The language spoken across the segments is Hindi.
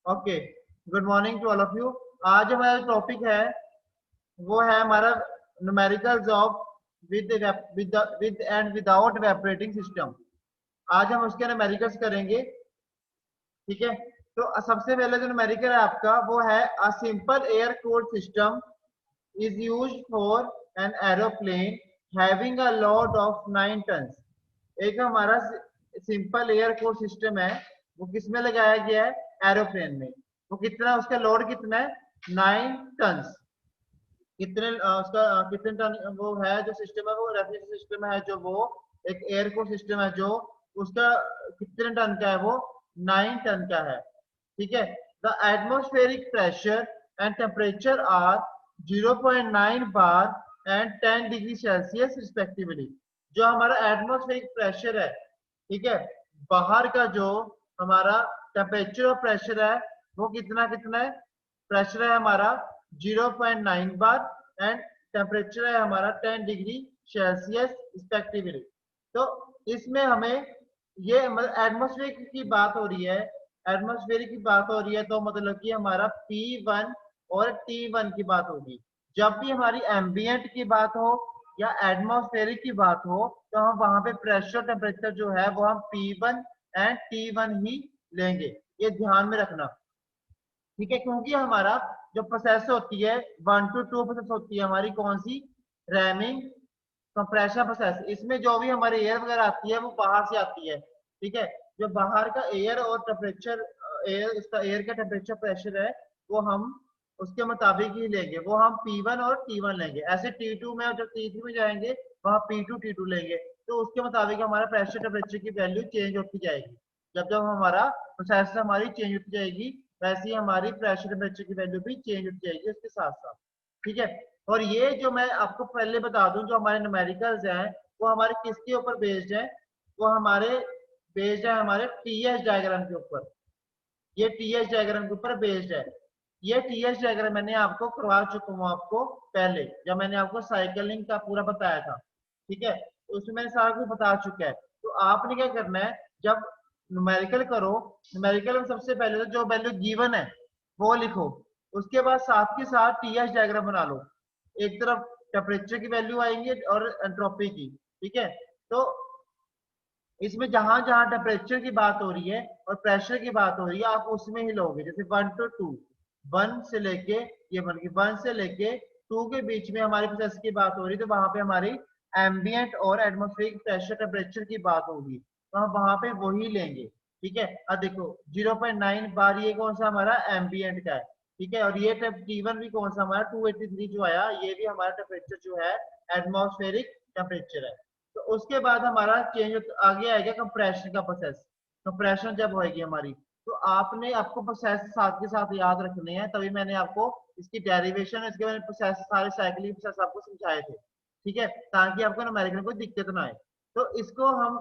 Okay, good morning to all of you. आज हमारा टॉपिक है वो है हमारा numericals of with with and without evaporating system. आज हम उसके न्यूमेरिकल्स करेंगे। ठीक है, तो सबसे पहले जो न्यूमेरिकल है आपका वो है a simple air cooled system is used for an aeroplane having a load of 9 tons. एक हमारा सिंपल एयर कूल्ड सिस्टम है, वो किसमें लगाया गया है? एरोप्लेन में। वो कितना, उसका लोड कितना है? 9 टन्स। कितने उसका कितने टन वो है जो सिस्टम है? वो रेफ्रिजरेशन सिस्टम है, जो वो एक एयर कूल सिस्टम है, जो उसका कितने टन का है? वो 9 टन का है। ठीक है, the atmospheric pressure and temperature are 0.9 bar and 10 degree Celsius respectively. जो हमारा एटमॉस्फेरिक प्रेशर है, ठीक है, बाहर का जो हमारा टेम्परेचर और प्रेशर है, वो कितना कितना है? प्रेशर है हमारा 0.9 बार एंड टेम्परेचर है हमारा 10 डिग्री सेल्सियस रिस्पेक्टिवली। तो इसमें हमें ये एटमोस्फेयर की बात हो रही है, एटमोस्फेयर की बात हो रही है, तो मतलब कि हमारा P1 और T1 की बात होगी। जब भी हमारी एम्बियंट की बात हो या एटमोस्फेयर की बात हो, तो हम वहां पे प्रेशर टेम्परेचर जो है वो हम P1 एंड T1 ही लेंगे। ये ध्यान में रखना। ठीक है, क्योंकि हमारा जो प्रोसेस होती है 1 to 2 प्रोसेस होती है हमारी, कौन सी? Rhyming compression process. इसमें जो भी हमारी एयर वगैरह आती है वो बाहर से आती है। ठीक है, जो बाहर का एयर और टेम्परेचर, एयर उसका एयर का टेम्परेचर प्रेशर है, वो हम उसके मुताबिक ही लेंगे। वो हम P1 और T1 लेंगे। ऐसे T2 में और जब T3 में जाएंगे वहां P2 T2 लेंगे। तो उसके मुताबिक हमारा प्रेशर टेम्परेचर की वैल्यू चेंज होती जाएगी। जब जब हमारा प्रोसेस हमारी चेंज होती जाएगी, वैसे ही हमारी प्रेशर टेम्परेचर की वैल्यू भी चेंज होती जाएगी उसके साथ साथ। ठीक है, और ये जो मैं आपको पहले बता दूं, जो हमारे न्यूमेरिकल्स हैं वो हमारे किसके ऊपर बेस्ड है? वो हमारे बेस्ड है हमारे टीएस डायग्राम के ऊपर। ये टीएस डायग्राम के ऊपर बेस्ड है। ये टीएस डायग्राम मैंने आपको करवा चुका हूँ आपको पहले, जब मैंने आपको साइकिलिंग का पूरा बताया था। ठीक है, तो उसमें मैंने सारा कुछ बता चुका है। तो आपने क्या करना है, जब न्यूमेरिकल करो, न्यूमेरिकल में सबसे पहले तो जो वैल्यू गिवन है वो लिखो। उसके बाद साथ के साथ टीएस डायग्राम बना लो। एक तरफ टेम्परेचर की वैल्यू आएंगे और एंट्रोपी की। ठीक है, तो इसमें जहां जहां टेम्परेचर की बात हो रही है और प्रेशर की बात हो रही है, आप उसमें ही लोगे। जैसे 1 to 2, 1 से लेके ये 1 से लेके 2 के बीच में हमारी प्रोसेस की बात हो रही है, तो वहां पे हमारी एम्बियंट और एटमोस्फेरिक प्रेशर टेम्परेचर की बात होगी, तो हम वहां पे वही लेंगे। ठीक है, अब देखो 0.9 बार ये कौन सा हमारा एम्बियंट का है। ठीक है, और ये T1 भी कौन सा हमारा 283 जो आया, ये भी हमारा टेम्परेचर जो है एटमोस्फेरिक टेम्परेचर है। तो उसके बाद हमारा चेंज आगे आएगा कंप्रेशन का प्रोसेस। कंप्रेशन जब होएगी हमारी, तो आपने आपको प्रोसेस साथ के साथ याद रखने हैं, तभी मैंने आपको इसकी डेरिवेशन, इसके मैंने प्रोसेस सारे साइक्लिंग प्रोसेस आपको समझाए थे। ठीक है, ताकि आपको न्यूमेरिकल में कोई दिक्कत ना आए। तो इसको हम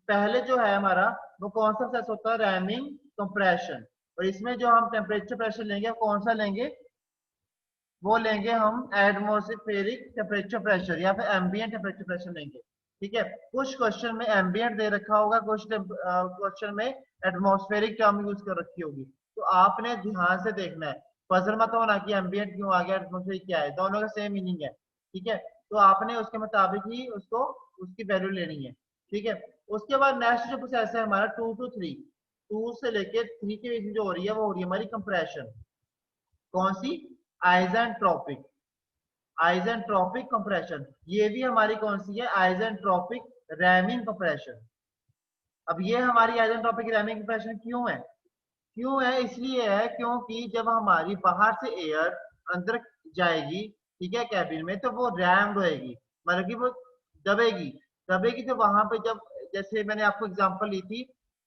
पहले जो है हमारा, वो कौन सा प्रोसेस होता है? Rhyming compression. और इसमें जो हम टेम्परेचर प्रेशर लेंगे, कौन सा लेंगे? वो लेंगे हम एटमॉस्फेरिक टेम्परेचर प्रेशर या फिर एम्बिएंट टेम्परेचर प्रेशर लेंगे। ठीक है, कुछ क्वेश्चन में एम्बिएंट दे रखा होगा, कुछ क्वेश्चन में एटमॉस्फेरिक टर्म यूज कर रखी होगी। तो आपने ध्यान से देखना है, पजल मत होना कि एम्बिएंट क्यों आ गया, एटमॉस्फेरिक क्या है, दोनों का सेम मीनिंग है। ठीक है, तो आपने उसके मुताबिक ही उसको उसकी वैल्यू लेनी है। ठीक है, उसके बाद नेक्स्ट जो प्रोसेस है हमारा 2 to 3, 2 से लेके 3 के बीच में जो हो रही है वो हो रही है हमारी कंप्रेशन। कौन सी? आइजेंट्रोपिक। आइजेंट्रोपिक कंप्रेशन। ये भी हमारी कौन सी है? आइजेंट्रोपिक रैमिंग कंप्रेशन। अब ये हमारी आइजेंट्रोपिक रैमिंग कंप्रेशन क्यों है? क्यों है? इसलिए है क्योंकि जब हमारी बाहर से एयर अंदर जाएगी, ठीक है, कैबिन में, तो वो रैम रहेगी, मतलब कि वो दबेगी। दबेगी तो वहां पे जब, जैसे मैंने आपको एग्जांपल ली थी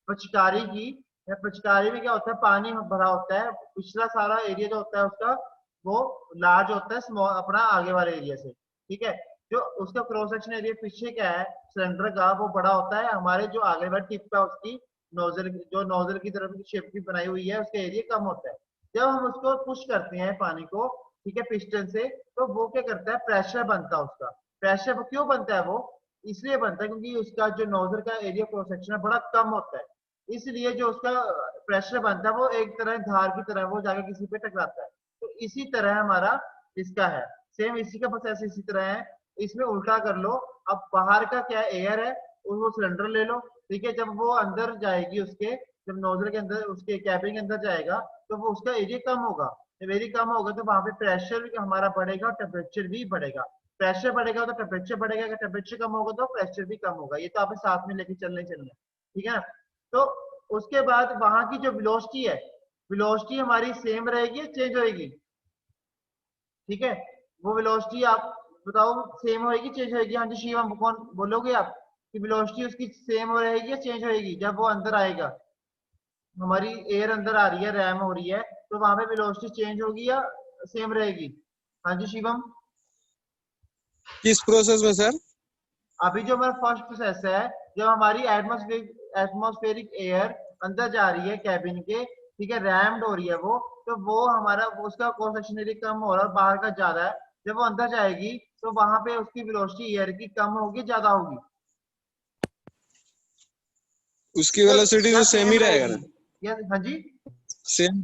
पिचकारी की, पिचकारी में क्या होता है? पानी भरा होता है, पिछला सारा एरिया जो होता है उसका वो लार्ज होता है स्मॉल अपना आगे वाले एरिया से। ठीक है, जो उसका क्रॉस सेक्शन एरिया पीछे क्या है सिलेंडर का, वो बड़ा होता है। हमारे जो आगे वाली टिप का उसकी नोजल, जो नोजल की तरफ की शेप की बनाई हुई है, उसका एरिया कम होता है। जब हम उसको पुश करते हैं पानी को, ठीक है, पिस्टन से, तो वो क्या करता है? प्रेशर बनता है उसका। प्रेशर क्यों बनता है? वो इसलिए बनता है क्योंकि उसका जो नोजल का एरिया क्रॉस सेक्शन है बड़ा कम होता है। इसलिए जो उसका प्रेशर बनता है वो एक तरह धार की तरह वो जाके किसी पे टकराता है। तो इसी तरह हमारा इसका है, सेम इसी का प्रोसेस इसी तरह है। इसमें उल्टा कर लो, अब बाहर का क्या एयर है वो सिलेंडर ले लो, ठीक है। जब वो अंदर जाएगी उसके, जब नोजल के अंदर उसके कैबिन के अंदर जाएगा तो वो उसका एरिया कम होगा, जब एरिया कम होगा तो वहां पे प्रेशर भी हमारा बढ़ेगा और टेम्परेचर भी बढ़ेगा। प्रेशर बढ़ेगा तो टेम्परेचर बढ़ेगा, अगर टेम्परेचर कम होगा तो प्रेशर भी कम होगा। ये तो आपने साथ में लेके चलना ही चलना है, ठीक है ना। तो उसके बाद वहां की जो वेलोसिटी है, वेलोसिटी हमारी सेम रहेगी, चेंज होएगी, ठीक है। वो वेलोसिटी आप बताओ सेम होएगी चेंज होएगी? हाँ जी शिवम कौन बोलोगे आप कि वेलोसिटी उसकी सेम हो रहेगी या चेंज होएगी? जब वो अंदर आएगा, हमारी एयर अंदर आ रही है, रैम हो रही है, तो वहां पे वेलोसिटी चेंज होगी या सेम रहेगी? हाँ जी शिवम। किस प्रोसेस में सर? अभी जो हमारा फर्स्ट प्रोसेस है, जब हमारी एटमॉस्फेरिक एयर अंदर जा रही है कैबिन के, ठीक है, रैम्ड हो रही है वो, तो वो हमारा उसका क्रॉस सेक्शन एरिया कम हो रहा है और बाहर का ज्यादा है। जब वो अंदर जाएगी तो वहां पे उसकी वेलोसिटी एयर की कम होगी ज्यादा होगी? उसकी या, वेलोसिटी या तो सेम सेम ही रहेगा रहेगी? ना? या हाँ जी, सेम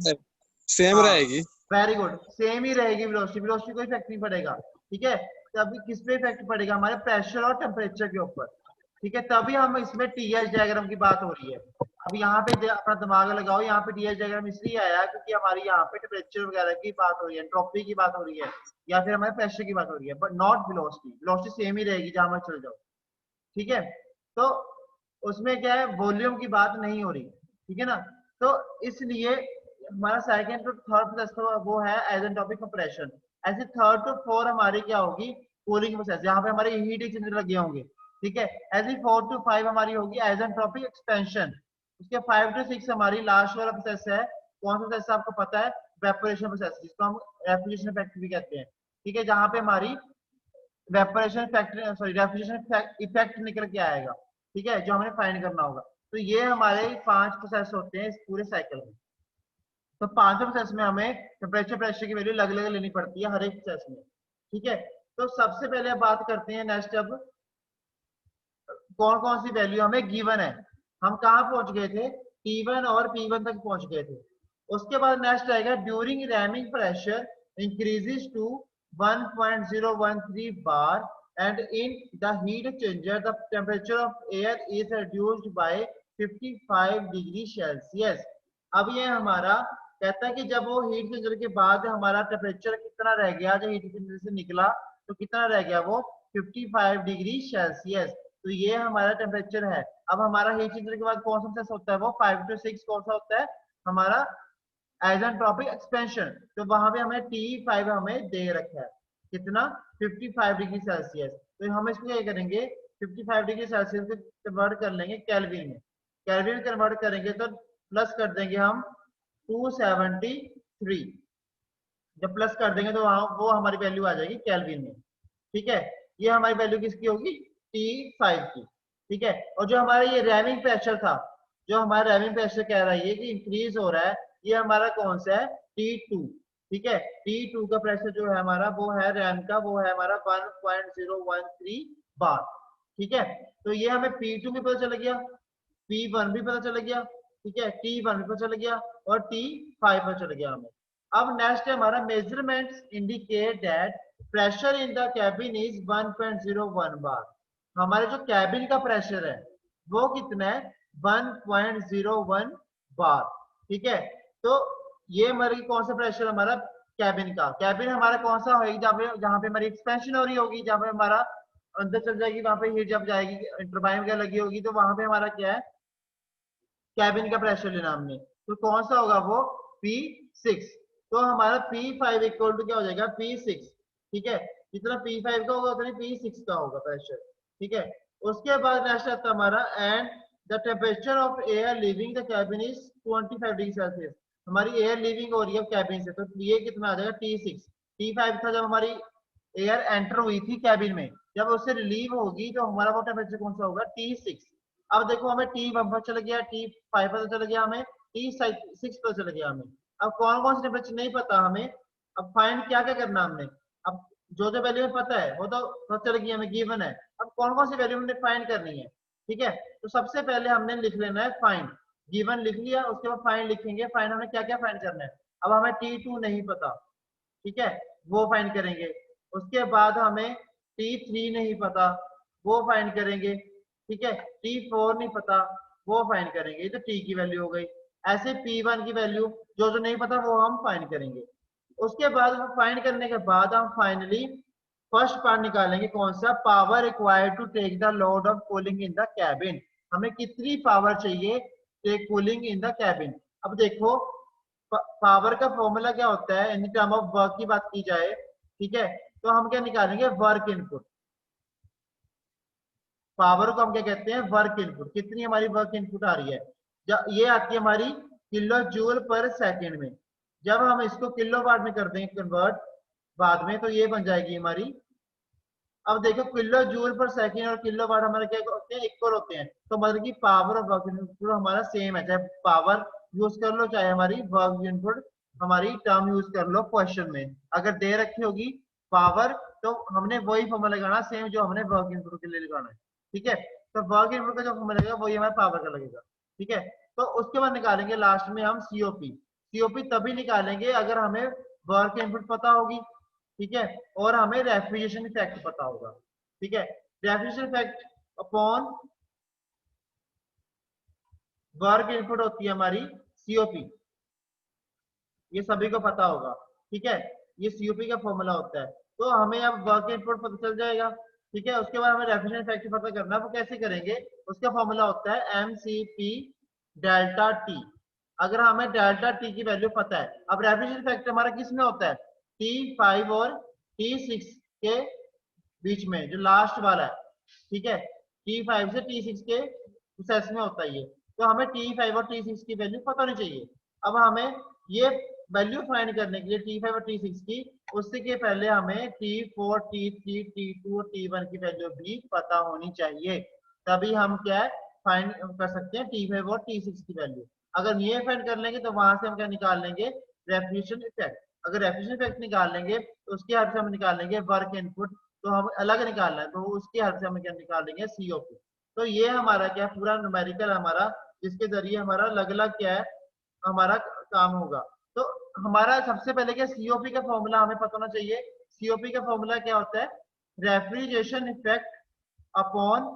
सेम हाँ रहेगी। वेरी गुड, सेम ही रहेगी वेलोसिटी, वेलोसिटी कोई इफेक्ट नहीं पड़ेगा, ठीक है। तभी किस पे इफेक्ट पड़ेगा? हमारे प्रेशर और टेम्परेचर के ऊपर, ठीक है। तभी हम इसमें टीएच डायग्राम की बात हो रही है। अब यहाँ पे अपना दिमाग लगाओ, यहाँ पे टीएच डायग्राम इसलिए आया क्योंकि हमारी यहाँ पे टेम्परेचर वगैरह की बात हो रही है, एंट्रोपी की बात हो रही है, या फिर हमारे प्रेशर की बात हो रही है, but not velocity. Velocity same ही रहेगी जहां पर चल जाओ, ठीक है। तो उसमें क्या है, वॉल्यूम की बात नहीं हो रही, ठीक है ना। तो इसलिए हमारा सेकंड टू थर्ड प्रोसेस वो है आइसेंट्रोपिक कंप्रेशन। ऐसे थर्ड टू फोर हमारी क्या होगी, कूलिंग प्रोसेस, यहाँ पे हमारे हीट एक्सचेंजर लगे होंगे, ठीक है। ऐसी 4 टू 5 हमारी होगी आइसेंट्रोपिक एक्सपेंशन। उसके 5 टू 6 हमारी लास्ट वाला प्रोसेस है, कौन सा प्रोसेस आपको पता है? वेपोरेशन प्रोसेस, जिसको हम रेफ्रिजरेशन इफेक्ट भी कहते हैं, ठीक है। जहां पे हमारी evaporation factor sorry refrigeration effect निकल के आएगा, ठीक है, जो हमें फाइंड करना होगा। तो ये हमारे 5 प्रोसेस होते हैं इस पूरे साइकिल में। तो पांचों प्रोसेस में हमें टेम्परेचर प्रेशर की वैल्यू अलग अलग लेनी पड़ती है हर एक प्रोसेस में, ठीक है। तो सबसे पहले बात करते हैं नेक्स्ट, अब कौन कौन सी वैल्यू हमें गिवन है। हम कहाँ पहुंच गए थे? T1 और P1 तक पहुंच गए थे। उसके बाद नेक्स्ट आएगा during ramming pressure increases to 1.013 bar and in the heat exchanger the temperature of air is reduced by 55 degree Celsius. अब ये हमारा कहता है कि जब वो हीट एक्सचेंजर के बाद हमारा टेम्परेचर कितना रह गया, जब हीट एक्सचेंजर से निकला तो कितना रह गया वो 55 डिग्री सेल्सियस। तो ये हमारा टेम्परेचर है। अब हमारा हीट एक्सचेंजर के बाद कौन सा प्रोसेस होता है? वो 5 टू 6 कौन सा होता है? हमारा आइसेंट्रोपिक एक्सपेंशन। तो वहां पे हमें T5 हमें दे रखा है कितना, 55 डिग्री सेल्सियस। तो हम इसको क्या करेंगे, 55 डिग्री सेल्सियस को कन्वर्ट कर लेंगे केल्विन में। केल्विन कन्वर्ट करेंगे तो प्लस कर देंगे हम 273। जब प्लस कर देंगे तो वहां वो हमारी वैल्यू आ जाएगी केल्विन में, ठीक है। ये हमारी वैल्यू किसकी होगी? T5 की, ठीक है। और जो हमारा ये रैमिंग प्रेशर था, जो हमारा रैमिंग प्रेशर कह रहा है कि इंक्रीज हो रहा है, ये हमारा कौन सा है? T2, ठीक है। T2 का प्रेशर जो है हमारा वो है रैम का, वो है हमारा 1.013 बार, ठीक है। तो ये हमें P2 भी पता चल गया, P1 भी पता चल गया, ठीक है, T1 भी पता चल गया और T5 पता चल गया हमें। अब नेक्स्ट है हमारा measurements indicate that pressure in the cabin is 1.01 बार। हमारे जो कैबिन का प्रेशर है वो कितना है? 1.01 बार, ठीक है। तो ये हमारी कौन सा प्रेशर हमारा कैबिन का? कैबिन हमारा कौन सा होगी? जहाँ पे हमारी एक्सपेंशन हो रही होगी, जहाँ पे हमारा अंदर चल जाएगी, वहां पे हीट जब जाएगी, टरबाइन वगैरह लगी होगी, तो वहां पे हमारा क्या है? कैबिन का प्रेशर लेना हमने। तो कौन सा होगा वो? P6। तो हमारा P5 इक्वल टू क्या हो जाएगा? P6, ठीक है। जितना P5 का होगा उतना P6 का होगा प्रेशर, ठीक है। उसके बाद नेक्स्ट आता है हमारा and the temperature of air living the cabin is 25 degree Celsius. हमारी एयर लिविंग हो रही है कैबिन से, तो ये कितना आ जाएगा? T6। T5 था जब हमारी एयर एंटर हुई थी कैबिन में, जब उससे रिलीव होगी तो हमारा वो टेम्परेचर कौन सा होगा? T6। अब देखो हमें T1 पता चल गया, T5 पता चल गया, हमें T6 पता चल गया हमें। अब कौन कौन से टेम्परेचर नहीं पता हमें, अब फाइंड क्या क्या करना हमने। अब जो जो वैल्यू हमें पता है वो तो पता चल गई, हमें गिवन है। अब कौन कौन सी वैल्यू हमने फाइंड करनी है, ठीक है। तो सबसे पहले हमने लिख लेना है फाइंड, गिवन लिख लिया, उसके बाद फाइंड लिखेंगे। फाइंड हमें क्या क्या फाइंड करना है, अब हमें T2 नहीं पता, ठीक है, वो फाइंड करेंगे। उसके बाद हमें T3 नहीं पता, वो फाइंड करेंगे, ठीक है। T4 नहीं पता, वो फाइंड करेंगे। ये तो T की वैल्यू हो गई। ऐसे P1 की वैल्यू जो जो नहीं पता वो हम फाइंड करेंगे। उसके बाद वो फाइंड करने के बाद हम फाइनली फर्स्ट पार्ट निकालेंगे, कौन सा, power required to take the load of cooling in the cabin. हमें कितनी पावर चाहिए take cooling in the cabin. अब देखो पावर का फॉर्मूला क्या होता है, इन टर्म ऑफ वर्क की बात की जाए, ठीक है, तो हम क्या निकालेंगे, वर्क इनपुट। पावर को हम क्या कहते हैं, वर्क इनपुट। कितनी हमारी वर्क इनपुट आ रही है, ये आती है हमारी किलो जूल पर सेकेंड में। जब हम इसको किलो वाट में कर देंगे कन्वर्ट बाद में, तो ये बन जाएगी हमारी। अब देखो किलो जूल पर सेकेंड और किलो वाट हमारे क्या होते हैं, इक्वल होते हैं। तो मतलब की पावर और वर्क इनपुट हमारा सेम है, चाहे पावर यूज कर लो चाहे हमारी वर्क इनपुट हमारी टर्म यूज कर लो क्वेश्चन में। अगर दे रखी होगी पावर तो हमने वही फॉर्मूला लगाना सेम जो हमने वर्क इनपुट के लिए लगाना है, ठीक है। तो वर्क इनपुट का जो फॉर्मूला लगेगा वही हमारे पावर का लगेगा, ठीक है। तो उसके बाद निकालेंगे लास्ट में हम सीओपी। सीओपी तभी निकालेंगे अगर हमें वर्क इनपुट पता होगी, ठीक है, और हमें रेफ्रिजरेशन इफेक्ट पता होगा, ठीक है। Refrigeration effect upon work input होती है हमारी सीओपी, ये सभी को पता होगा, ठीक है। ये सीओपी का फॉर्मूला होता है। तो हमें अब वर्क इनपुट पता चल जाएगा, ठीक है। उसके बाद हमें रेफ्रिजरेशन इफेक्ट पता करना है, वो कैसे करेंगे, उसका फॉर्मूला होता है एमसीपी डेल्टा टी। अगर हमें डेल्टा टी की वैल्यू पता है, अब रेफ्रिजरेशन इफेक्ट हमारा किस में होता है, T5 और T6 के बीच में, जो लास्ट वाला है, ठीक है, T5 से T6 के प्रोसेस में होता है ये। तो हमें T5 और T6 की वैल्यू पता होनी चाहिए। अब हमें ये वैल्यू फाइंड करने के लिए T5 और T6 की, उससे के पहले हमें T4, T3, T2 और T1 की वैल्यू भी पता होनी चाहिए, तभी हम क्या है फाइंड कर सकते हैं T5 और T6 की वैल्यू। अगर ये फाइंड कर लेंगे तो वहां से हम क्या निकाल लेंगे, रेफ्रिजरेशन इफेक्ट। अगर रेफ्रिजरेशन इफेक्ट निकाल लेंगे तो उसकी हेल्प से हम निकाल लेंगे वर्क इनपुट, तो हम अलग निकालना है तो उसकी हेल्प से हम क्या निकाल लेंगे, सीओपी। तो ये हमारा क्या पूरा न्यूमेरिकल हमारा, जिसके जरिए हमारा अलग अलग क्या है हमारा काम होगा। तो हमारा सबसे पहले क्या, सीओपी का फॉर्मूला हमें पता होना चाहिए। सीओपी का फॉर्मूला क्या होता है, refrigeration effect upon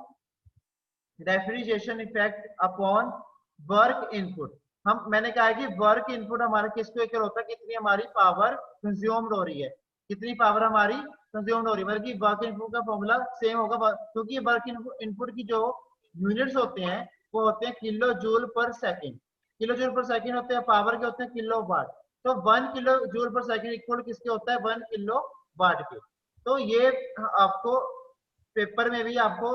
refrigeration effect upon work input. हम मैंने कहा है कि वर्क इनपुट हमारा किसको इक्वल होता है, कितनी हमारी पावर कंज्यूम्ड हो रही है, कितनी पावर हमारी कंज्यूम्ड हो रही है, मतलब कि वर्क इनपुट का फॉर्मूला सेम होगा, क्योंकि वर्क इनपुट की जो यूनिट्स होते हैं वो होते हैं किलो जूल पर सेकेंड। किलो जूल पर सेकेंड होते हैं, पावर के होते हैं किलो वाट। तो 1 किलो जूल पर सेकेंड इक्वल किसके होता है, 1 किलो वाट के। तो ये आपको पेपर में भी आपको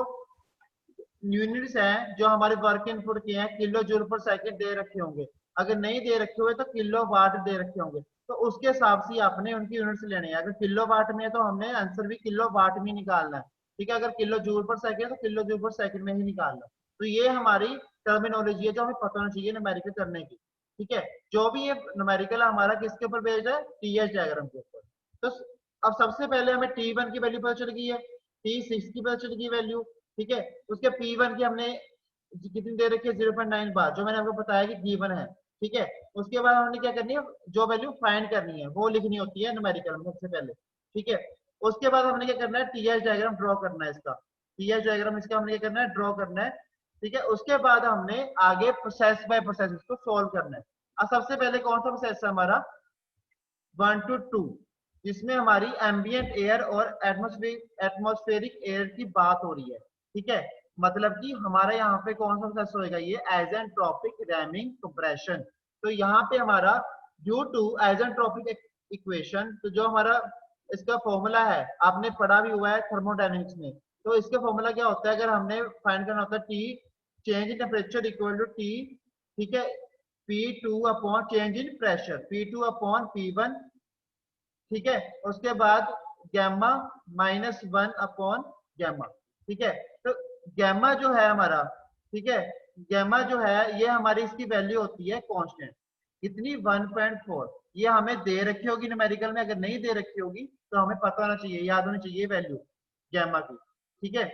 यूनिट्स हैं जो हमारे वर्क इनपुट के हैं, किलो जूल पर सेकंड दे रखे होंगे। अगर नहीं दे रखे हुए तो किलो वाट दे रखे होंगे, तो उसके हिसाब से आपने उनकी यूनिट्स लेने हैं। अगर किलो वाट में है तो हमने आंसर भी किलो वाट में निकालना है, ठीक है। अगर किलो जूल पर सेकंड तो किलो जूल पर सेकंड में ही निकालना है। तो ये हमारी टर्मिनोलॉजी है जो हमें पता होना चाहिए न्यूमेरिकल करने की, ठीक है। जो भी ये न्यूमेरिकल हमारा किसके ऊपर बेस्ड है, टीएच डायग्राम के ऊपर। तो अब सबसे पहले हमें T1 की वैल्यू पता चल गई है, T6 की पता चल गई वैल्यू, ठीक है। उसके P1 की हमने कितनी दे रखी है, 0.9 बार, जो मैंने आपको बताया कि गिवन है, ठीक है। उसके बाद हमने क्या करनी है, जो वैल्यू फाइंड करनी है वो लिखनी होती है न्यूमेरिकल में सबसे पहले, ठीक है। उसके बाद हमने क्या करना है, टीएच डायग्राम ड्रॉ करना है इसका, टीएच डायग्राम इसका हमने क्या करना है, ड्रॉ करना है, ठीक है। उसके बाद हमने आगे प्रोसेस बाय प्रोसेस इसको सोल्व करना है। अब सबसे पहले कौन सा प्रोसेस है हमारा, 1 to 2, जिसमें हमारी एम्बियंट एयर और एटमॉस्फेरिक एयर की बात हो रही है, ठीक है। मतलब कि हमारा यहाँ पे कौन सा प्रोसेस होएगा, ये आइसेंट्रोपिक रैमिंग कंप्रेशन। तो यहाँ पे हमारा ड्यू टू आइसेंट्रोपिक इक्वेशन, तो जो हमारा इसका फॉर्मूला है आपने पढ़ा भी हुआ है थर्मोडायनेमिक्स में। तो इसका फॉर्मूला क्या होता है, अगर हमने फाइंड करना होता है T change in temperature equal to T, ठीक है, P2 upon change in pressure, P2 upon P1, ठीक है। उसके बाद गैमा -1 अपॉन गैमा, ठीक है। तो गैमा जो है हमारा, ठीक है, गैमा जो है ये हमारी इसकी वैल्यू होती है कांस्टेंट, कितनी 1.4। ये हमें दे रखी होगी न्यूमेरिकल में, अगर नहीं दे रखी होगी तो हमें पता होना चाहिए, याद होनी चाहिए वैल्यू गैमा की, ठीक है।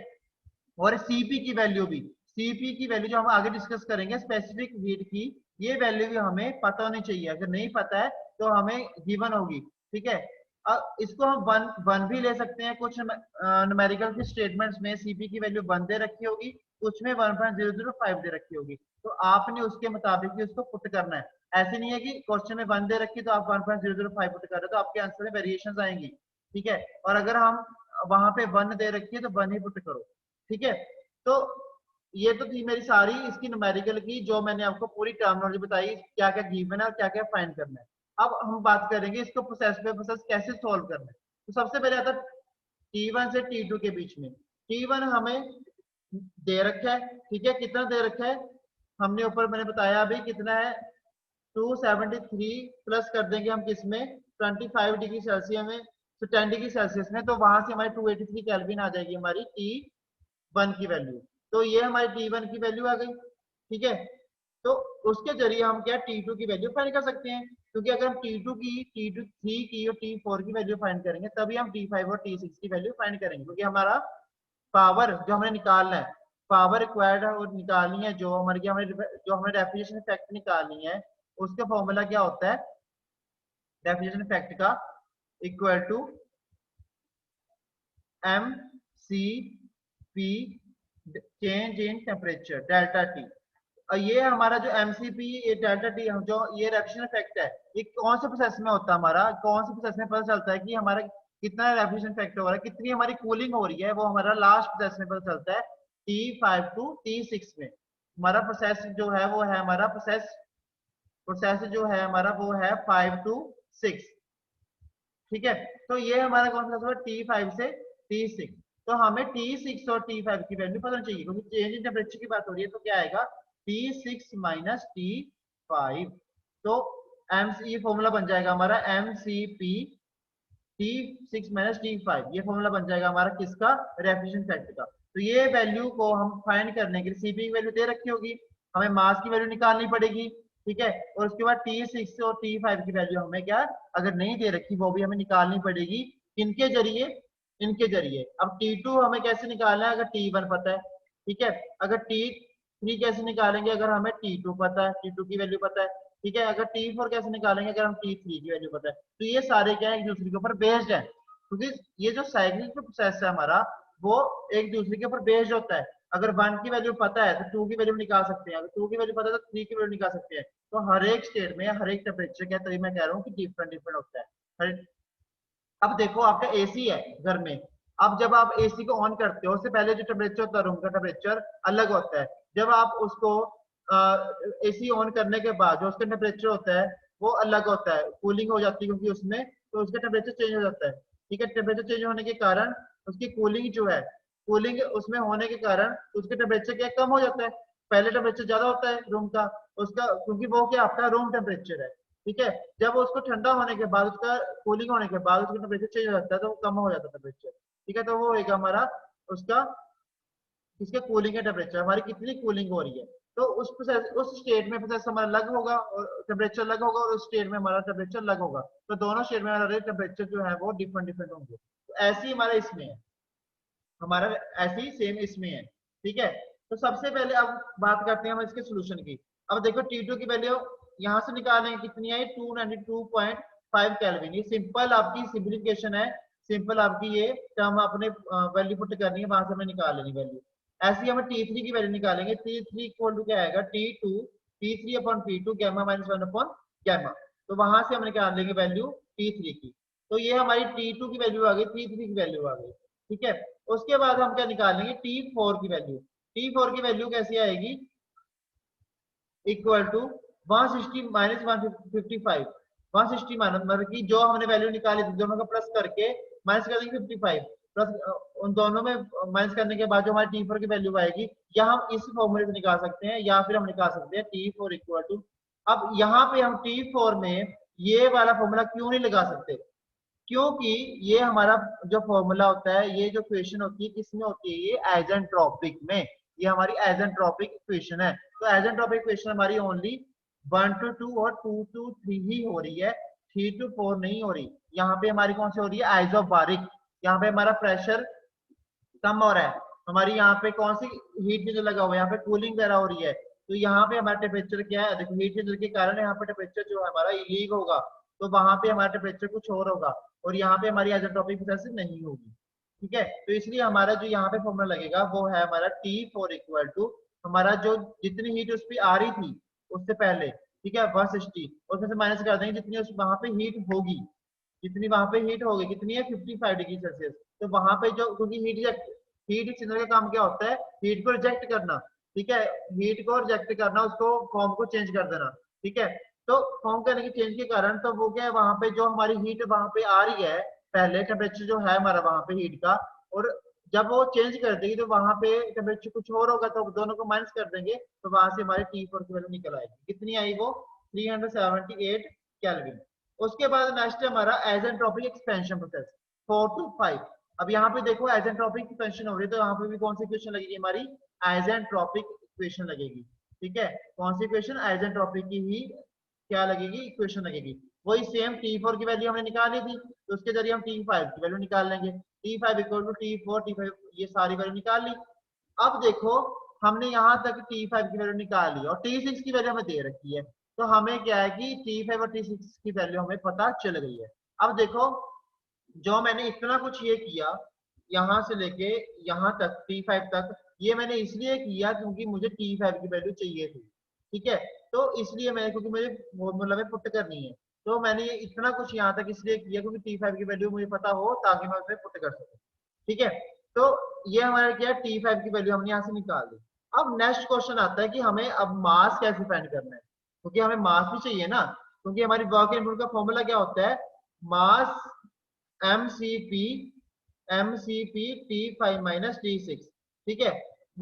और सीपी की वैल्यू भी, Cp की वैल्यू जो हम आगे डिस्कस करेंगे स्पेसिफिक हीट की, ये वैल्यू भी हमें पता होनी चाहिए। अगर नहीं पता है तो हमें गिवन होगी, ठीक है। अब इसको हम वन भी ले सकते हैं, कुछ न्यूमेरिकल के स्टेटमेंट्स में Cp की वैल्यू 1 दे रखी होगी, कुछ में 1.005 दे रखी होगी, तो आपने उसके मुताबिक ही उसको पुट करना है। ऐसे नहीं है कि क्वेश्चन में 1 दे रखी तो आप 1.005 पुट कर रहे हो, तो आपके आंसर में वेरिएशन आएंगी, ठीक है। और अगर हम वहां पे 1 दे रखी है तो 1 ही पुट करो, ठीक है। तो ये तो थी मेरी सारी इसकी न्यूमेरिकल की, जो मैंने आपको पूरी टर्मिनोलॉजी बताई, क्या क्या गिवन है और क्या क्या फाइंड करना है। अब हम बात करेंगे इसको प्रोसेस पे प्रोसेस कैसे सॉल्व करना है। तो सबसे पहले आता है T1 से T2 के बीच में। T1 हमें दे रखा है, ठीक है, कितना दे रखा है हमने ऊपर मैंने बताया अभी कितना है 273 प्लस कर देंगे हम किसमें 25 डिग्री सेल्सियस में, तो 10 डिग्री सेल्सियस में, तो वहां से हमारी 283 केल्विन आ जाएगी हमारी T1 की वैल्यू। तो ये हमारी T1 की वैल्यू आ गई, ठीक है। तो उसके जरिए हम क्या T2 की वैल्यू फाइंड कर सकते हैं, क्योंकि अगर हम T2 की T3 की और T4 की वैल्यू फाइंड करेंगे तभी हम T5 और T6 की वैल्यू फाइंड करेंगे, क्योंकि हमारा पावर जो हमें निकालना है, पावर रिक्वायर्ड है और निकालनी है, जो हमारी जो हमें रेफ्रिजरेशन इफेक्ट निकालनी है, उसका फॉर्मूला क्या होता है रेफ्रिजरेशन इफेक्ट का, equal to M C P change in temperature delta T. और ये हमारा जो एमसीपी ये डेल्टा टी जो ये रेफ्रिजरेशन इफेक्ट है, ये कौन से प्रोसेस में होता है, हमारा कौन से प्रोसेस में पता चलता है कि हमारा कितना रेफ्रिजरेशन इफेक्ट हो रहा है, कितनी हमारी कूलिंग हो रही है, वो हमारा लास्ट प्रोसेस में पता चलता है T5 टू T6 में। हमारा प्रोसेस जो है वो है हमारा प्रोसेस जो है हमारा वो है 5 टू 6, ठीक है। तो ये हमारा कौन सा हुआ T5 से T6। तो हमें T6 और T5 की वैल्यू पता चाहिए, क्योंकि चेंज इन टेम्परेचर की बात हो रही है, तो क्या आएगा T6 माइनस T5। तो एम ये फॉर्मूला बन जाएगा हमारा MCP T6 माइनस T5, ये फॉर्मूला बन जाएगा हमारा किसका रेफ्रिजरेशन इफेक्ट का। तो ये वैल्यू को हम फाइंड करने के लिए Cp की वैल्यू दे रखी होगी, हमें मास की वैल्यू निकालनी पड़ेगी, ठीक है। और उसके बाद T6 और T5 की वैल्यू हमें क्या अगर नहीं दे रखी वो भी हमें निकालनी पड़ेगी, किनके जरिए, इनके जरिए। अब T2 हमें कैसे निकालना है अगर T1 पता है, ठीक है। अगर T3 कैसे निकालेंगे अगर हमें T2 पता है, T2 की वैल्यू पता है, ठीक है। अगर T4 कैसे निकालेंगे अगर हम T3 की वैल्यू पता है। तो ये सारे क्या है एक दूसरे के ऊपर बेस्ड है, क्योंकि ये जो साइक्लिक प्रोसेस है हमारा वो एक दूसरे के ऊपर बेस्ड होता है। अगर 1 की वैल्यू पता है तो 2 की वैल्यू निकाल सकते हैं, अगर 2 की वैल्यू पता है तो 3 की वैल्यू निकाल सकते हैं। तो हर एक स्टेट में हर एक टेम्परेचर क्या, तभी मैं कह रहा हूँ कि डिफरेंट डिफरेंट होता है। अब देखो आपका एसी है घर में, अब जब आप एसी को ऑन करते हो उससे पहले जो टेम्परेचर होता है रूम का टेम्परेचर अलग होता है। जब आप उसको एसी ऑन करने के बाद जो उसका टेम्परेचर होता है वो अलग होता है, कूलिंग हो जाती है क्योंकि उसमें, तो उसका टेम्परेचर चेंज हो जाता है, ठीक है। टेम्परेचर चेंज होने के कारण उसकी कूलिंग जो है, कूलिंग उसमें होने के कारण उसके टेम्परेचर क्या कम हो जाता है, पहले टेम्परेचर ज्यादा होता है रूम का उसका, क्योंकि वो क्या आपका रूम टेम्परेचर है, ठीक है। जब उसको ठंडा होने के बाद उसका कूलिंग होने के बाद उसका टेम्परेचर चेंज हो जाता है तो वो कम हो जाता है टेम्परेचर, ठीक है। तो वो होगा हमारा उसका इसके कूलिंग का टेम्परेचर, हमारी कितनी कूलिंग हो रही है। तो उस प्रोसेस उस स्टेट में प्रोसेस हमारा अलग होगा और टेम्परेचर अलग होगा, और उस स्टेट में हमारा टेम्परेचर अलग होगा। तो दोनों स्टेट में हमारे टेम्परेचर जो है वो डिफरेंट डिफरेंट होंगे। तो ऐसे ही हमारा इसमें है, हमारा ऐसे ही सेम इसमें है, ठीक है। तो सबसे पहले अब बात करते हैं हम इसके सोल्यूशन की। अब देखो T2 की वैल्यू यहाँ से निकालेंगे कितनी आई 292.5 केल्विन। ये सिंपल आपकी सिंपलीफिकेशन है, सिंपल आपकी ये टर्म आपने वैल्यू पुट करनी है, वहां से हमें निकाल लेनी वैल्यू। ऐसे ही हमें T3 की वैल्यू निकालेंगे, T3 इक्वल टू क्या आएगा T3 upon P2 gamma minus 1 upon gamma. तो वहां से हम निकाल लेंगे वैल्यू T3 की। तो ये हमारी T2 की वैल्यू आ गई, T3 की वैल्यू आ गई, ठीक है। उसके बाद हम क्या निकालेंगे T4 की वैल्यू। T4 की वैल्यू कैसी आएगी इक्वल टू 160 माइनस 155, 160 माइनस मतलब कि जो हमने वैल्यू निकाली थी दोनों का प्लस करके माइनस कर देंगे 55 प्लस उन दोनों में माइनस करने के बाद जो हमारी T4 की वैल्यू आएगी, या हम इस फॉर्मूले से निकाल सकते हैं या फिर हम निकाल सकते हैं T4 इक्वल टू। अब यहाँ पे हम T4 में ये वाला फॉर्मूला क्यों नहीं लगा सकते, क्योंकि ये हमारा जो फॉर्मूला होता है, ये जो इक्वेशन होती है किसमें होती है, ये आइसेंट्रोपिक में, ये हमारी आइसेंट्रोपिक इक्वेशन है। तो आइसेंट्रोपिक इक्वेशन हमारी ओनली 1 to 2 और 2 to 3 ही हो रही है, 3 to 4 नहीं हो रही। यहाँ पे हमारी कौन सी हो रही है आइसोबारिक, यहाँ पे हमारा प्रेशर कम हो रहा है, हमारी यहाँ पे कौन सी हीट चेंजर लगा हुआ है, यहाँ पे कूलिंग वगैरह हो रही है, तो यहाँ पे हमारा टेम्परेचर क्या है, देखो हीट चेंजर के कारण यहाँ पे टेम्परेचर जो है हमारा लीक होगा, तो वहां पे हमारा टेम्परेचर कुछ और होगा, और यहाँ पे हमारी आइसोट्रोपिक प्रोसेस नहीं होगी। ठीक है, तो इसलिए हमारा जो यहाँ पे फॉर्मूला लगेगा वो है हमारा T4 इक्वल टू हमारा जो जितनी हीट उस पर आ रही थी उससे पहले, ठीक है, 160, उसमें से माइनस कर देंगे जितनी उस वहां पे हीट होगी, जितनी वहां पे हीट होगी कितनी है 55 डिग्री सेल्सियस। तो वहां पे जो, क्योंकि हीट एक्सचेंजर का काम क्या होता है, हीट को रिजेक्ट करना, ठीक है, हीट को रिजेक्ट करना, उसको फॉर्म को चेंज कर देना। ठीक है, तो फॉर्म करने के चेंज के कारण तो वो क्या है, वहां पे जो हमारी हीट वहां पे आ रही है पहले, टेम्परेचर जो है हमारा वहां पे हीट का, और जब वो चेंज कर देगी तो वहां पे टेम्परेचर कुछ और होगा, तो दोनों को माइनस कर देंगे, तो वहां से हमारे T4 की वैल्यू निकल आएगी। कितनी आई वो 378 केल्विन। उसके बाद नेक्स्ट है हमारा आइसेंट्रोपिक एक्सपेंशन प्रोसेस 4 to 5। अब यहाँ पे देखो आइसेंट्रोपिक एक्सपेंशन हो रही है, तो यहाँ पे भी कौन सी इक्वेशन लगेगी हमारी, आइसेंट्रोपिक इक्वेशन लगेगी। ठीक है, कौन सी इक्वेशन, आइसेंट्रोपिक की ही क्या लगेगी, इक्वेशन लगेगी। वही सेम T4 की वैल्यू हमने निकाली थी, तो उसके जरिए हम T5 की वैल्यू निकाल लेंगे। T5 equal to T4, T5 ये सारी वैल्यू निकाल ली। अब देखो हमने यहाँ तक T5 की वैल्यू निकाल ली और T6 की वैल्यू हमें दे रखी है, तो हमें क्या है कि T5 और T6 की वैल्यू हमें पता चल गई है। अब देखो जो मैंने इतना कुछ ये किया यहाँ से लेके यहाँ तक T5 तक, ये मैंने इसलिए किया क्योंकि मुझे T5 की वैल्यू चाहिए थी। ठीक है, तो इसलिए मैंने, क्योंकि मुझे फॉर्मूला में पुट करनी है, तो मैंने ये इतना कुछ यहाँ तक इसलिए किया क्योंकि T5 की वैल्यू मुझे पता हो ताकि मैं उसमें पुट कर सकूं। ठीक है, तो ये हमारा क्या है, T5 की वैल्यू हमने यहाँ से निकाल दी। अब नेक्स्ट क्वेश्चन आता है कि हमें अब मास कैसे फाइंड करना है, क्योंकि हमें मास भी चाहिए ना, क्योंकि हमारी वर्क इनपुट का फॉर्मूला क्या होता है, मास MCP T5 माइनस T6। ठीक है,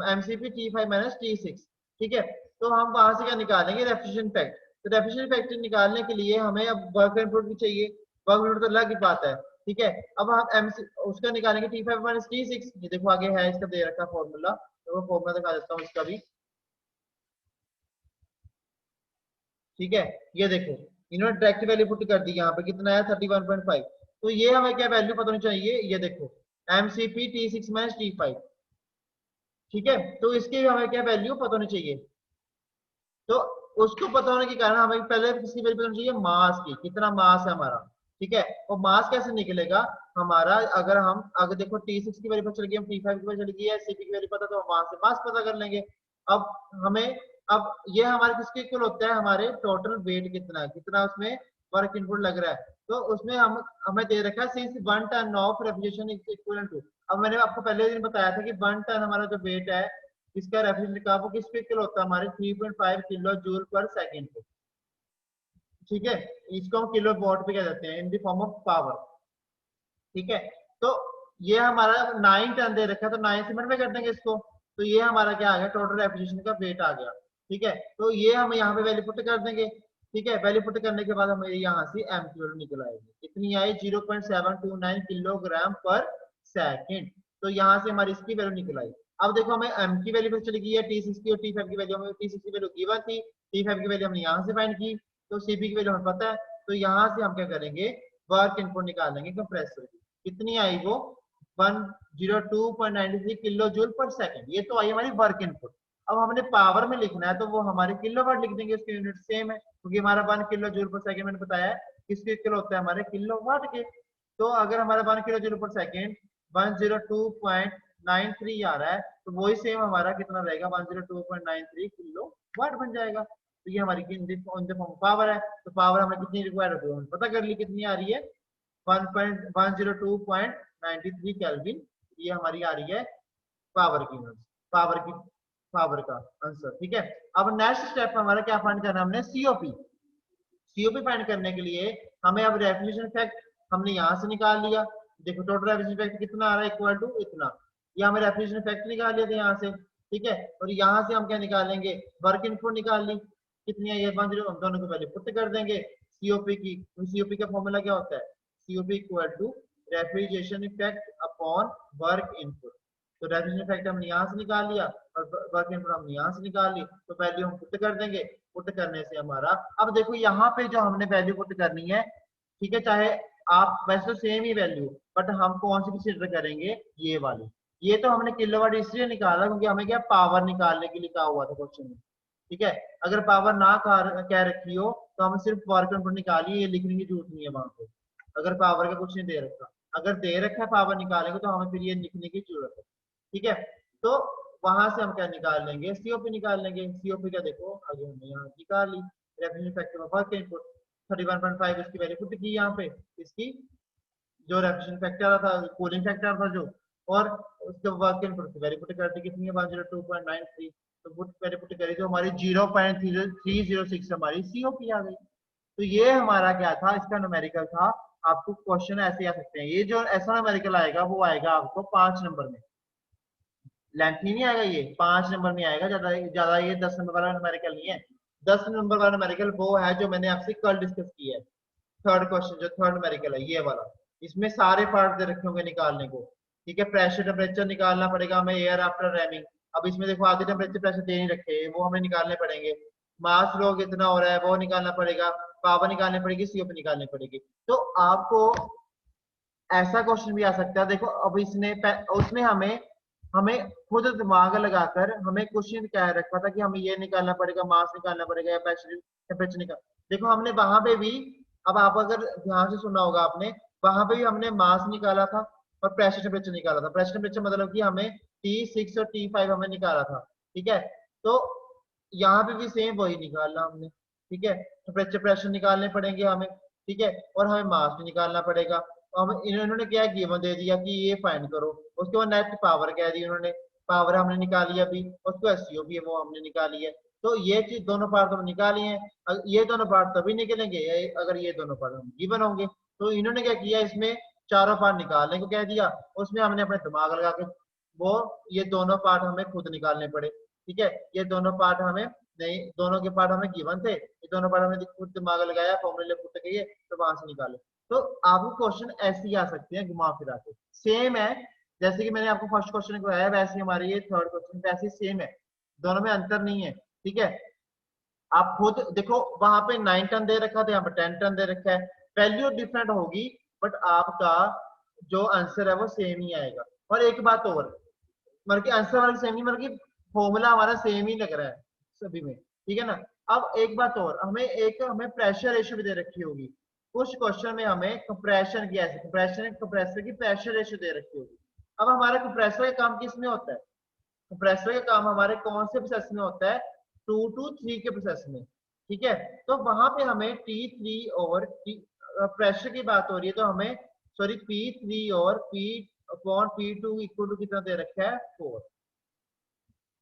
MCP T5 माइनस T6। ठीक है, तो हम वहां से क्या निकालेंगे, रेफ्रिजरेशन फैक्टर। तो रेफ्रिजरेशन फैक्टर निकालने के लिए हमें अब वर्क इनपुट भी चाहिए, वर्क इनपुट तो अलग ही बात है। ठीक है, अब हम MC उसका निकालेंगे T5 माइनस T6। ये देखो आगे है इसका दे रखा फॉर्मूला, तो वो फॉर्मूला दिखा देता हूँ इसका भी। ठीक है, ये देखो इन्होंने डायरेक्ट वैल्यू पुट कर दी, यहाँ पे कितना है 31.5। तो ये हमें क्या वैल्यू पता होनी चाहिए, ये देखो MCP T6 माइनस T5। ठीक है, तो इसकी हमें क्या वैल्यू पता होनी चाहिए, तो उसको पता होने के कारण हमें पहले किसकी वैल्यू पता होनी चाहिए, मास की, कितना मास है हमारा। ठीक है, और मास कैसे निकलेगा हमारा, अगर हम अगर देखो T6 की वैल्यू पता चल गई, हम T5 की वैल्यू चल गई है, CP की वैल्यू पता, तो हम वहां से मास पता कर लेंगे। अब हमें, अब ये हमारे किसके इक्वल होता है, हमारे टोटल वेट कितना है, कितना उसमें वर्क इनपुट लग रहा है, तो उसमें हम हमें दे रखा है since 1 ton of refrigeration is equal to. अब मैंने आपको पहले दिन बताया था कि 1 टन हमारा जो वेट है इसका रेफ्रिजरेटर का, वो किस पे इक्वल होता है, हमारे 3.5 किलो जूल पर सेकेंड पे। ठीक है, इसको हम किलो वॉट पे क्या देते हैं, in the form of power. ठीक है, तो ये हमारा 9 टन दे रखा है, तो 9 से मल्टीप्लाई कर देंगे इसको, तो ये हमारा क्या आ गया, टोटल रेफ्रिजरेशन का वेट आ गया। ठीक है, तो ये हम यहाँ पे वैल्यू पुट कर देंगे। ठीक है, वैल्यू पुट करने के बाद हमें यहाँ से एम की वैल्यू निकल आएगी, कितनी आई 0.729 किलोग्राम पर सेकेंड। तो यहाँ से हमारी इसकी वैल्यू निकल आई। अब देखो हमें एम की वैल्यू पता चली गई है, T6 की और T5 की वैल्यू, हमें T6 की वैल्यू गिवन थी, T5 की वैल्यू हमने यहाँ से फाइंड की, तो CP की वैल्यू हमें पता है, तो यहाँ से हम क्या करेंगे, वर्क इनपुट निकालेंगे कंप्रेसर की। कितनी आई वो 102.93 किलो जूल पर सेकेंड, ये तो आई हमारी वर्क इनपुट। अब हमने पावर में लिखना है, तो वो हमारे किलोवाट लिख देंगे, उसके यूनिट सेम है, क्योंकि हमारा 1 किलो जूल पर सेकेंड मैंने बताया है किसके किलो होता है, हमारे किलोवाट के। तो अगर हमारा 1 किलो जूल पर सेकेंड 102.93 आ रहा है, तो वही सेम हमारा कितना रहेगा, 102.93 किलो वाट बन जाएगा। तो ये हमारी पावर है, तो पावर हमें कितनी रिक्वायर्ड है पता कर ली, कितनी आ रही है 102.93 केल्विन, ये हमारी आ रही है पावर की यूनिट, पावर की, पावर का आंसर। ठीक है, अब नेक्स्ट स्टेप हमारा क्या फाइंड करना है, हमने सीओपी। सीओपी फाइंड करने के लिए हमें अब रेफ्रिजरेशन इफेक्ट हमने यहाँ से निकाल लिया, देखो टोटल रेफ्रिजरेशन इफेक्ट कितना आ रहा है, इक्वल टू इतना, ये हमें रेफ्रिजरेशन इफेक्ट निकाल लिया था यहाँ से। ठीक है, और यहाँ से हम क्या निकालेंगे, वर्क इनपुट निकाल ली, कितनी है ये 10, हम दोनों को वैल्यू पुट कर देंगे सीओपी की। सीओपी का फॉर्मूला क्या होता है, COP equal to refrigeration effect upon work input. तो रेफ्रिजरेशन इफेक्ट हमने यहाँ से निकाल लिया और वर्क इनपुट हमने यहाँ से निकाल ली, तो वैल्यू हम पुट कर देंगे। पुट करने से हमारा, अब देखो यहाँ पे जो हमने वैल्यू पुट करनी है, ठीक है, चाहे आप वैसे तो सेम ही वैल्यू, बट हम कौन सी कंसीडर करेंगे, ये वाली। ये तो हमने किलोवाट इसलिए निकाला क्योंकि हमें क्या पावर निकालने के लिए कहा हुआ था क्वेश्चन में। ठीक है, अगर पावर ना कह रखी हो तो हम सिर्फ वर्क इनपुट निकालिए, ये लिखने की जरूरत नहीं है वहां पे, अगर पावर का कुछ नहीं दे रखा। अगर दे रखा है पावर निकालेंगे तो हमें फिर ये लिखने की जरूरत है। ठीक है, तो वहां से हम क्या निकाल लेंगे, सीओपी निकाल लेंगे। सीओपी का देखो आगे हमने यहाँ निकाल ली, reference factor of work input 31.5 इसकी वैल्यू पुट की यहाँ पे, इसकी जो रेफ्रिजरेशन फैक्टर था, कूलिंग फैक्टर था जो, और उसके वर्क इनपुट की वैल्यू पुट कर दी, कितनी है 102.93, तो पुट वैल्यू पुट करी तो हमारी 0.306 हमारी सीओपी आ गई। तो ये हमारा क्या था, इसका न्यूमेरिकल था। आपको क्वेश्चन ऐसे आ सकते हैं, ये जो ऐसा न्यूमेरिकल आएगा वो आएगा आपको 5 नंबर में, लेंथ ही नहीं आएगा, ये 5 नंबर में आएगा, ज्यादा ज्यादा ये 10 नंबर वाला न्यूमेरिकल नहीं है। 10 नंबर वाला न्यूमेरिकल वो है जो मैंने आपसे कल डिस्कस किया है, थर्ड क्वेश्चन जो थर्ड न्यूमेरिकल है ये वाला, इसमें सारे पार्ट दे रखे होंगे निकालने को। ठीक है, प्रेशर टेम्परेचर निकालना पड़ेगा हमें, एयर आफ्टर रैमिंग। अब इसमें देखो आगे टेम्परेचर प्रेशर दे नहीं रखे, वो हमें निकालने पड़ेंगे। मास फ्लो कितना हो रहा है वो निकालना पड़ेगा, पावर निकालनी पड़ेगी, सीओपी निकालनी पड़ेगी। तो आपको ऐसा क्वेश्चन भी आ सकता है, देखो अब इसने उसने हमें हमें खुद दिमाग लगाकर हमें क्वेश्चन कह रखा था कि हमें ये निकालना पड़ेगा, मास निकालना पड़ेगा या प्रेशर टेम्परेचर निकाल। देखो हमने वहां पे भी, अब आप अगर ध्यान से सुना होगा आपने, वहां पे भी हमने मास निकाला था और प्रेशर टेम्परेचर निकाला था। प्रेशर टेम्परेचर मतलब कि हमें T6 और T5 हमें निकाला था। ठीक है, तो यहाँ पे भी सेम वही निकालना हमने। ठीक है, टेम्परेचर प्रेशर निकालने पड़ेंगे हमें। ठीक है, और हमें मास भी निकालना पड़ेगा। हम इन्होंने क्या गिवन दे दिया कि ये फाइंड करो, उसके बाद नेट पावर कह दी उन्होंने, पावर हमने निकाली अभी, उसको एससीओ भी है वो हमने निकाली है। तो ये चीज दोनों पार्ट हमने निकाली है, ये दोनों पार्ट तभी निकलेंगे अगर ये दोनों पार्ट हम गिवन होंगे। तो इन्होंने क्या किया, इसमें चारों पार्ट निकालने को कह दिया, उसमें हमने अपने दिमाग लगा के वो ये दोनों पार्ट हमें खुद निकालने पड़े। ठीक है, ये दोनों पार्ट हमें नहीं, दोनों के पार्ट हमें गिवन थे, ये दोनों पार्ट हमने खुद दिमाग लगाया, फॉर्मूले पुट किए, तो वहां से निकाले। तो आपको क्वेश्चन ऐसे ही आ सकते हैं घुमा फिरा के, सेम है जैसे कि मैंने आपको फर्स्ट क्वेश्चन कराया, वैसे हमारे ये थर्ड क्वेश्चन वैसे सेम है, दोनों में अंतर नहीं है। ठीक है, आप खुद देखो वहां पे 9 टन दे रखा था, यहाँ पे 10 टन दे रखा है, वैल्यू डिफरेंट होगी बट आपका जो आंसर है वो सेम ही आएगा। और एक बात और, मतलब कि आंसर हमारा सेम ही, मतलब कि फॉर्मूला हमारा सेम ही लग रहा है सभी में। ठीक है ना, अब एक बात और, हमें प्रेशर रेशियो भी दे रखी होगी कुछ क्वेश्चन में, हमें कंप्रेशन की, ऐसे कंप्रेशन कंप्रेसर की प्रेशर रेशियो दे रखी होगी। अब हमारा कंप्रेसर का काम किस में होता है, कंप्रेसर का काम हमारे कौन से प्रोसेस में होता है, 2 to 3 के प्रोसेस में। ठीक है, तो वहां पे हमें T3 और प्रेशर की बात हो रही है तो हमें सॉरी P3 और P/P2 इक्वल टू कितना दे रखा है 4।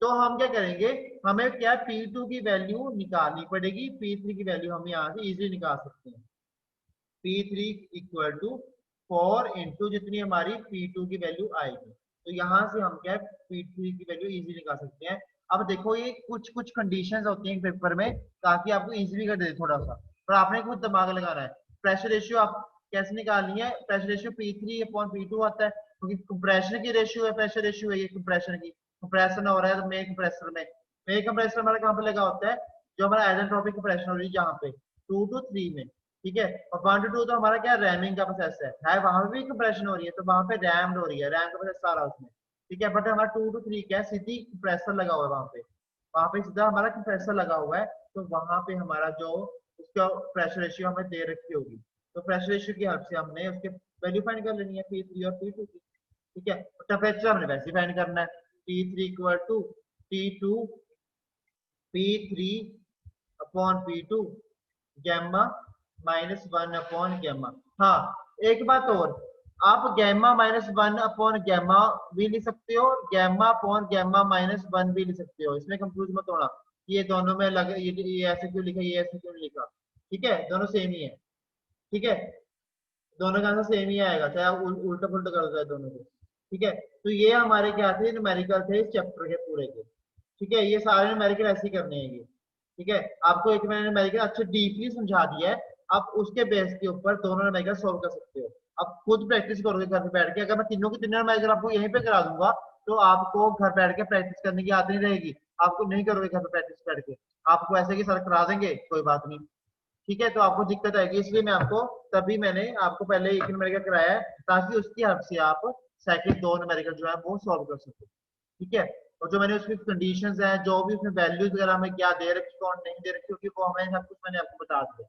तो हम क्या करेंगे, हमें क्या P2 की वैल्यू निकालनी पड़ेगी, P3 की वैल्यू हम यहाँ से इजीली निकाल सकते हैं। P3 इक्वल टू 4 इंटू जितनी हमारी P2 की वैल्यू आएगी, तो यहाँ से हम क्या P3 की वैल्यू इजीली निकाल सकते हैं। अब देखो ये कुछ कुछ कंडीशंस होती हैं पेपर में ताकि आपको इजीली कर दे थोड़ा सा, पर आपने खुद दिमाग लगाना है। प्रेशर रेशियो आप कैसे निकालनी है, प्रेशर रेशियो P3/P2 आता है, क्योंकि कंप्रेशन की रेशियो है, प्रेशर रेशियो है ये कंप्रेशन की, कंप्रेशन हो रहा है तो मेन कंप्रेसर हमारा कहाँ पे लगा होता है, जो हमारा आइसेंट्रोपिक कंप्रेशन हो रही है जहाँ पे 2 to 3 में। ठीक है, और 1 to 2 तो हमारा क्या रैमिंग का प्रोसेस है वहां पे भी कंप्रेशन हो रही है, तो वहां पे रैम्ड हो रही है, रैम का प्रोसेस सारा उसमें। ठीक है, बट हमारा 2 to 3 क्या है, सीधी कंप्रेसर लगा हुआ है वहां पे सीधा हमारा कंप्रेसर लगा हुआ है, तो वहां पे हमारा जो उसका प्रेशर रेशियो हमें दे रखी होगी, तो प्रेशर रेशियो की हेल्प से हमने उसके वैल्यू फाइंड कर लेनी है P3 और P2 की। ठीक है, टेम्परेचर हमने वैसे फाइंड करना है, T3 equal to T2 P3/P2 gamma -1/गैमा। हाँ, एक बात और, आप गैमा -1/गैमा भी लिख सकते हो, गैमा/गैमा -1 भी लिख सकते हो, इसमें कंफ्यूज मत होना ये दोनों में लगे, ये ऐसे क्यों लिखा, ये ऐसे क्यों नहीं लिखा। ठीक है, दोनों सेम ही है। ठीक है, दोनों का आंसर सेम ही आएगा, चाहे आप उल्टा पुल्टा कर दो दोनों को। ठीक है, तो ये हमारे क्या थे, न्यूमेरिकल थे इस चैप्टर के पूरे के। ठीक है, ये सारे न्यूमेरिकल ऐसे ही करने हैं ये। ठीक है, आपको एक मैंने न्यूमेरिकल अच्छे डीपली समझा दिया है, आप उसके बेस के ऊपर दोनों न्यूमेरिकल सॉल्व कर सकते हो। आप खुद प्रैक्टिस करोगे घर पे बैठ के, अगर मैं तीनों की तीनों न्यूमेरिकल आपको यहीं पे करा दूंगा तो आपको घर बैठ के प्रैक्टिस करने की आदत नहीं रहेगी, आपको नहीं करोगे घर पे प्रैक्टिस बैठ के, आपको ऐसे कि सर करा देंगे कोई बात नहीं। ठीक है, तो आपको दिक्कत आएगी, इसलिए मैं आपको तभी मैंने आपको पहले एक न्यूमेरिकल कराया है ताकि उसकी हेल्प से आप सेकंड दो न्यूमेरिकल जो है वो सॉल्व कर सको। ठीक है, और जो मैंने उसकी कंडीशंस हैं, जो भी उसमें वैल्यूज वगैरह हमें क्या दे रखी कौन नहीं दे रखी, क्योंकि वो हमें सब कुछ मैंने आपको बता दिया।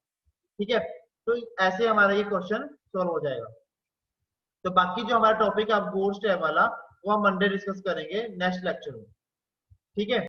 ठीक है, तो ऐसे हमारा ये क्वेश्चन सॉल्व हो जाएगा। तो बाकी जो हमारा टॉपिक है अब गोस्ट है वाला, वो हम मंडे डिस्कस करेंगे नेक्स्ट लेक्चर में। ठीक है।